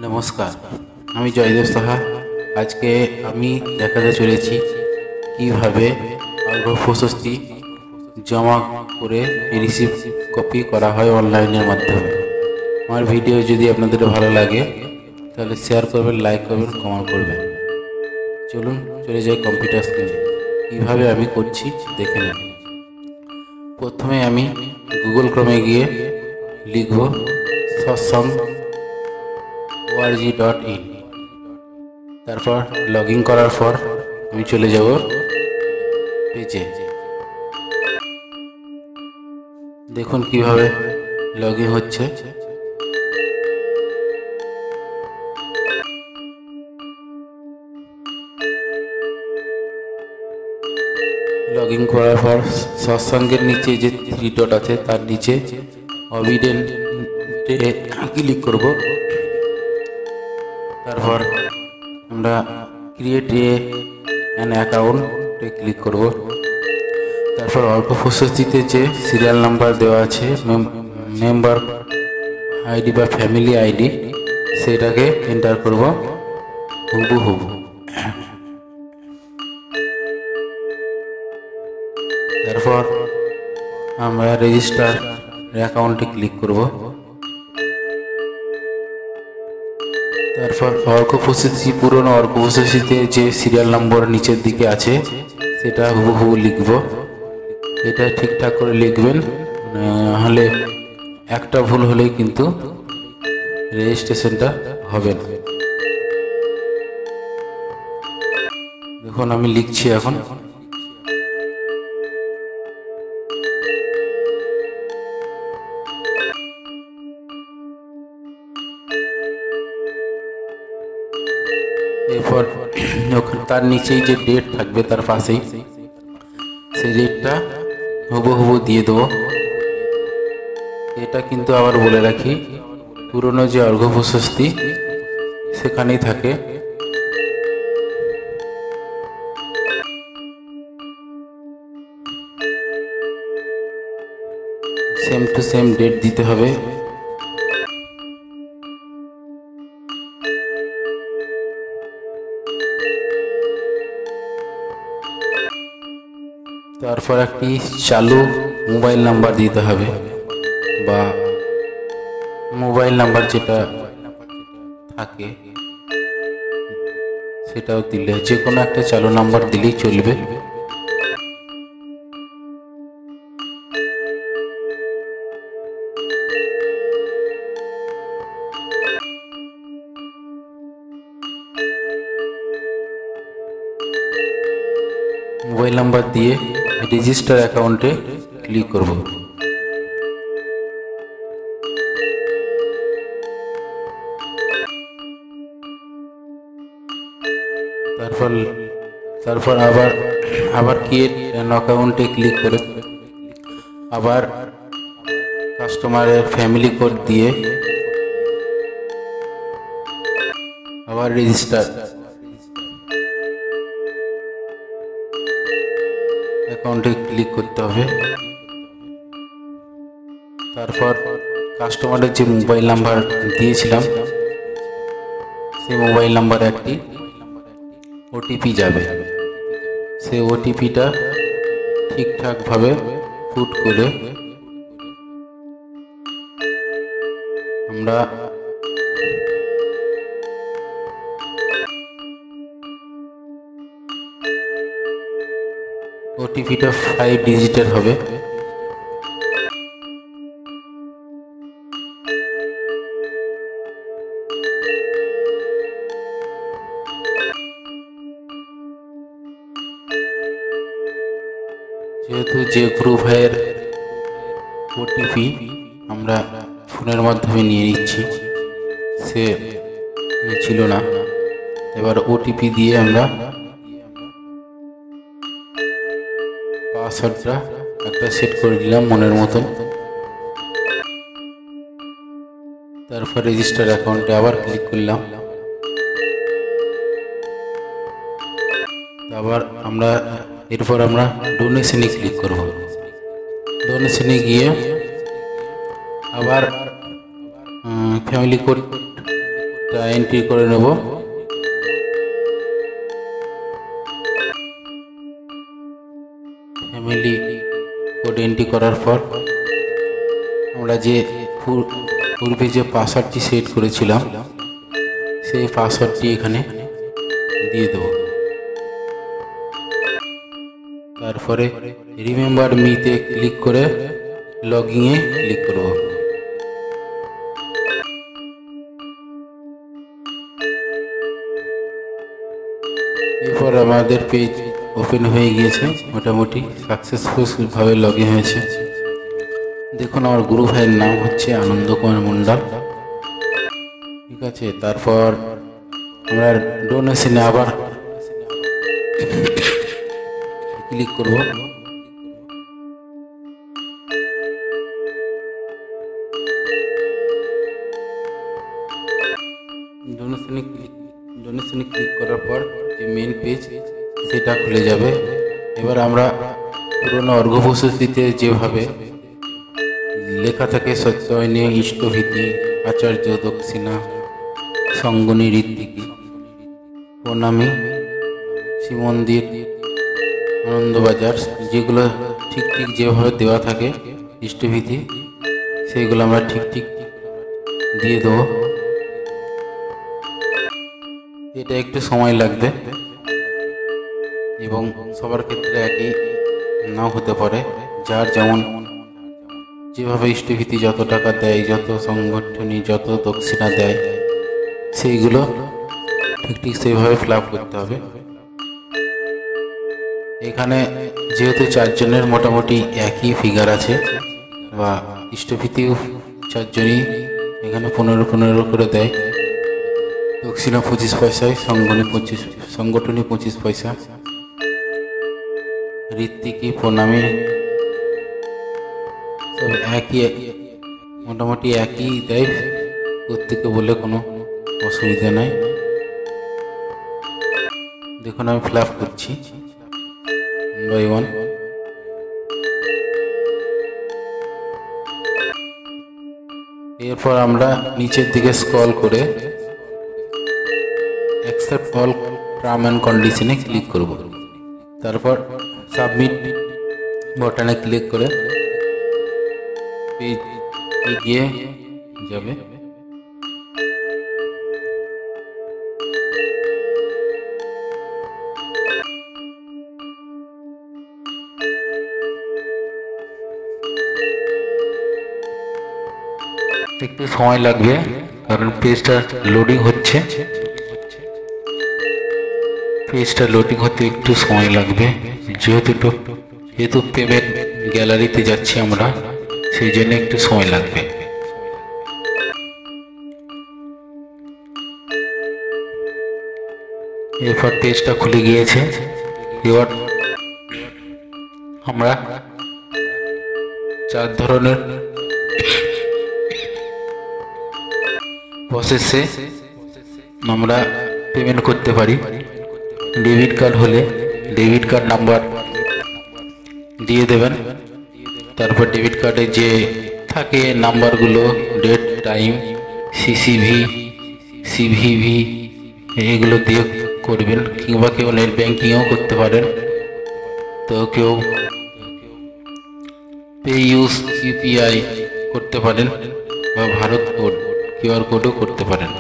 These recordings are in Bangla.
নমস্কার, আমি জয়দেব সাহা। আজকে আমি দেখাতে চলেছি কিভাবে অর্ঘ্য প্রশস্তি জমা করে রিসিভ কপি করা হয় অনলাইনের মাধ্যমে। আমার ভিডিও যদি আপনাদের ভালো লাগে তাহলে শেয়ার করবেন, লাইক করবেন, কমেন্ট করবেন। চলুন চলে যাই কম্পিউটার স্ক্রিনে। কীভাবে আমি করছি দেখে নেব। প্রথমে আমি গুগল ক্রোমে গিয়ে লিখব satsang.org.in। তারপর লগ ইন করার পর আমি চলে যাব পেজে। দেখুন কিভাবে লগ ইন হচ্ছে। লগ ইন করার পর সৎসঙ্গের নিচে যে থ্রি ডট আছে তার নিচে অভিডেন্টে ক্লিক করব। তারপর আমরা ক্রিয়েট অ্যান অ্যাকাউন্টে ক্লিক করব। তারপর অর্ঘ্য প্রশস্তিতে যে সিরিয়াল নাম্বার দেওয়া আছে, মেম্বার আইডি বা ফ্যামিলি আইডি, সেটাকে এন্টার করব হুবহু। তারপর আমরা রেজিস্টার অ্যাকাউন্টে ক্লিক করব। তারপর অর্ঘ্য প্রশস্তি, পুরনো অর্ঘ্য প্রশস্তিতে যে সিরিয়াল নম্বর নিচের দিকে আছে সেটা হুবহু লিখব। এটা ঠিকঠাক করে লিখবেন, নাহলে একটা ভুল হলেই কিন্তু রেজিস্ট্রেশনটা হবে না। দেখুন আমি লিখছি এখন। এরপর তার নিচেই যে ডেট থাকবে তার পাশেই সেই ডেটটা হুবহু দিয়ে দেবো। এটা কিন্তু আবার বলে রাখি, পুরনো যে অর্ঘ্য প্রশস্তি সেখানেই থাকে। সেম টু সেম ডেট দিতে হবে। তারপর একটি চালু মোবাইল নাম্বার দিতে হবে, বা মোবাইল নাম্বার যেটা থাকে সেটাও দিলে, যে কোনো একটা চালু নাম্বার দিলেই চলবে। মোবাইল নাম্বার দিয়ে রেজিস্টার অ্যাকাউন্টে ক্লিক করব। তারপর আবার ক্রিয়েট অ্যান অ্যাকাউন্টে ক্লিক করে আবার কাস্টমারের ফ্যামিলি কোড দিয়ে আবার রেজিস্টার অ্যাকাউন্টে ক্লিক করতে হবে। তারপর কাস্টমারের যে মোবাইল নাম্বার দিয়েছিলাম সেই মোবাইল নাম্বারে একটি ওটিপি যাবে। সেই ওটিপিটা ঠিকঠাকভাবে পুট করে আমরা ওটিপিটা 5 ডিজিটের হবে। যেহেতু যে গ্রুপ ভাইয়ের ওটিপি আমরা ফোনের মাধ্যমে নিয়ে নিচ্ছি, সে ছিল না, এবার ওটিপি দিয়ে আমরা পাসওয়ার্ডটা একটা সেট করে দিলাম মনের মতন। তারপর রেজিস্টার অ্যাকাউন্টে আবার ক্লিক করলাম। এরপর আমরা ডোনেশনে ক্লিক করব। ডোনেশনে গিয়ে আবার ফ্যামিলি কোড তা এন্ট্রি করে নেব। ফ্যামিলি কোড এন্ট্রি করার পর আমরা যে পূর্বে যে পাসওয়ার্ডটি সেট করেছিলাম সেই পাসওয়ার্ডটি এখানে দিয়ে দেব। তারপরে রিমেম্বার মিতে ক্লিক করে লগইনে ক্লিক করব। এরপর আমাদের পেজ ওপেন হয়ে গিয়েছে, মোটামুটি সাকসেসফুল ভাবে লগ ইন হয়েছে। দেখুন আমার গুরু ভাইয়ের নাম হচ্ছে আনন্দ কুমার মণ্ডল, ঠিক আছে। তারপর আমরা ডোনেশনে আবার ক্লিক করব। ডোনেশনে ক্লিক করার পর যে মেন পেজ সেটা খুলে যাবে। এবার আমরা পুরনো অর্ঘ্যপ্রশস্তিতে যেভাবে লেখা থাকে সত্যয়নী, ইষ্টভীতি, আচার্য দক্ষিণা, সঙ্গনী, ঋত্বিকী, প্রণামী, শ্রীমন্দির, আনন্দবাজার, যেগুলো ঠিক যেভাবে দেওয়া থাকে ইষ্টভীতি, সেইগুলো আমরা ঠিক দিয়ে দেবো। এটা একটু সময় লাগবে এবং সবার ক্ষেত্রে একই নাও হতে পারে। যার যেমন যেভাবে ইষ্টভীতি যত টাকা দেয়, যত সংগঠনী যত দক্ষিণা দেয়, সেইগুলো ঠিক সেইভাবে ফিল আপ করতে হবে। এখানে যেহেতু চারজনের মোটামুটি একই ফিগার আছে বা ইষ্টভীতিও চারজনই এখানে 15 করে দেয়। দক্ষিণা 25 পয়সায়, সংগঠনী 25 পয়সা, ঋত্বিকী, প্রণামী সব একই, মোটামুটি একই দেয় প্রত্যেকে, বলে কোনো অসুবিধা নাই। দেখুন আমি ফিল আপ করছি বাই ওয়ান। এরপর আমরা নিচের দিকে স্ক্রল করে অ্যাকসেপ্ট অল টার্ম অ্যান্ড কন্ডিশনে ক্লিক করব। তারপর সাবমিট বাটনে ক্লিক করে পেজ এগিয়ে যাবে। একটু সময় লাগবে কারণ পেজটা লোডিং হচ্ছে। পেজটা লোডিং হতে একটু সময় লাগবে, যেহেতু পেমেন্ট গ্যালারিতে যাচ্ছি আমরা, সেই জন্য একটু সময় লাগবে। এরপর পেজটা খুলে গিয়েছে। এবার আমরা 4 ধরনের প্রসেসে আমরা পেমেন্ট করতে পারি। ডেবিট কার্ড হলে ডেবিট কার্ড নাম্বার দিয়ে দেবেন। তারপর ডেবিট কার্ডে যে থাকে নাম্বারগুলো, ডেট, টাইম, সিভিভি এগুলো দিয়ে করবেন। কিংবা কেউ নেট ব্যাঙ্কিংও করতে পারেন, তো কেউ পে ইউজ ইউপিআই করতে পারেন বা ভারত কোড কিউআর কোডও করতে পারেন।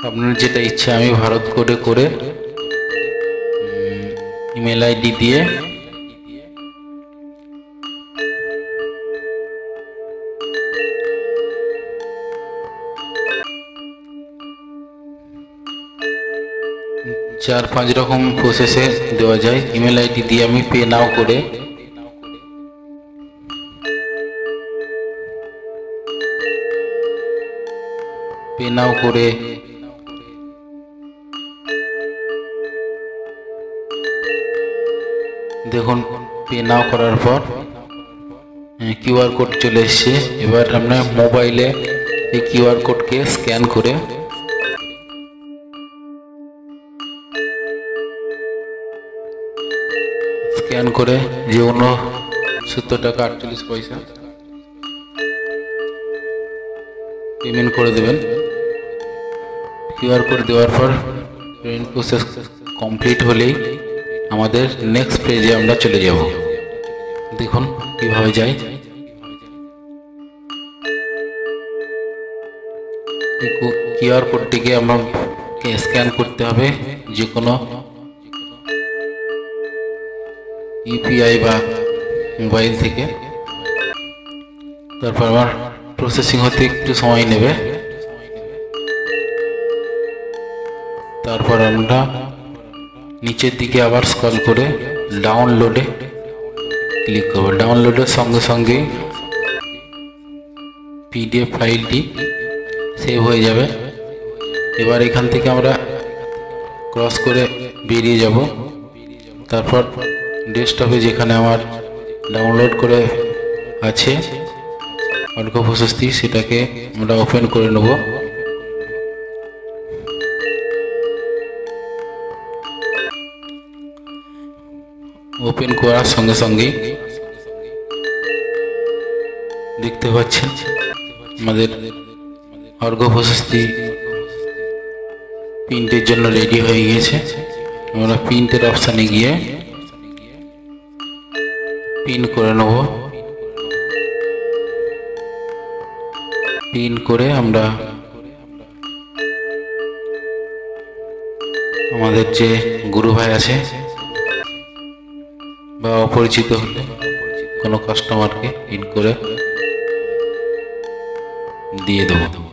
আপনার যেটা ইচ্ছা, আমি ভারত কোডে করে ইমেল আইডি দিয়ে চার 5 রকম প্রসেসে দেওয়া যায়। ইমেল আইডি দিয়ে আমি পে নাও করে দেখুন পে নাও করার পর কিউআর কোড চলে এসছে। এবার আমরা মোবাইলে এই কিউআর কোডকে স্ক্যান করে যে 69 টাকা 48 পয়সা পেমেন্ট করে দেবেন। কিউআর কোড দেওয়ার পর পেমেন্ট প্রসেস কমপ্লিট হলেই আমাদের নেক্সট পেজে আমরা চলে যাব। দেখুন কিভাবে যাই। কিউআর কোডটিকে আমাকে স্ক্যান করতে হবে যে কোনো ইউপিআই বা মোবাইল থেকে। তারপর আমার প্রসেসিং হতে একটু সময় নেবে। তারপর আমরা নিচের দিকে আবার স্ক্রল করে ডাউনলোডে ক্লিক করব। ডাউনলোডের সঙ্গে সঙ্গে পিডিএফ ফাইলটি সেভ হয়ে যাবে। এবার এখান থেকে আমরা ক্রস করে বেরিয়ে যাব। তারপর ডেস্কটপে যেখানে আমার ডাউনলোড করে আছে অর্ঘ্য প্রশস্তি, সেটাকে আমরা ওপেন করে নেব। ওপেন করার সঙ্গে সঙ্গে দেখতে পাচ্ছেন আমাদের অর্ঘ্য প্রশস্তি প্রিন্টের জন্য রেডি হয়ে গিয়েছে। আমরা প্রিন্টের অপশানে গিয়ে প্রিন্ট করে নেব। প্রিন্ট করে আমরা আমাদের যে গুরু ভাই আছে বা অপরিচিত হলে কোনো কাস্টমারকে প্রিন্ট করে দিয়ে দেবো।